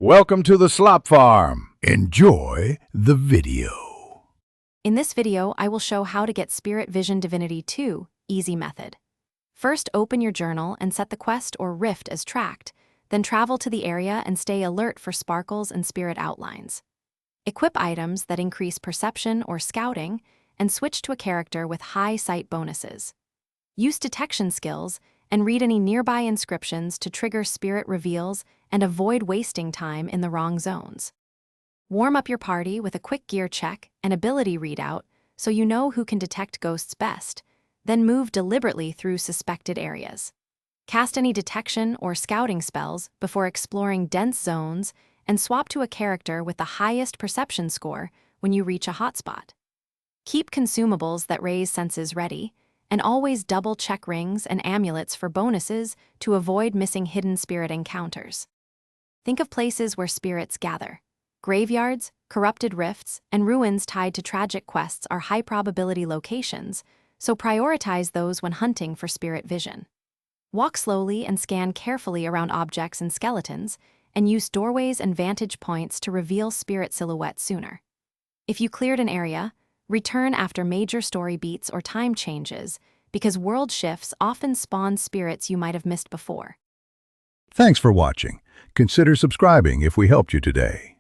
Welcome to the Slop Farm. Enjoy the video. In this video, I will show how to get Spirit Vision Divinity II easy method. First, open your journal and set the quest or rift as tracked, then travel to the area and stay alert for sparkles and spirit outlines. Equip items that increase perception or scouting, and switch to a character with high sight bonuses. Use detection skills and read any nearby inscriptions to trigger spirit reveals and avoid wasting time in the wrong zones. Warm up your party with a quick gear check and ability readout so you know who can detect ghosts best, then move deliberately through suspected areas. Cast any detection or scouting spells before exploring dense zones and swap to a character with the highest perception score when you reach a hotspot. Keep consumables that raise senses ready, and always double-check rings and amulets for bonuses to avoid missing hidden spirit encounters. Think of places where spirits gather. Graveyards, corrupted rifts, and ruins tied to tragic quests are high-probability locations, so prioritize those when hunting for spirit vision. Walk slowly and scan carefully around objects and skeletons, and use doorways and vantage points to reveal spirit silhouettes sooner. If you cleared an area, return after major story beats or time changes, because world shifts often spawn spirits you might have missed before. Thanks for watching. Consider subscribing if we helped you today.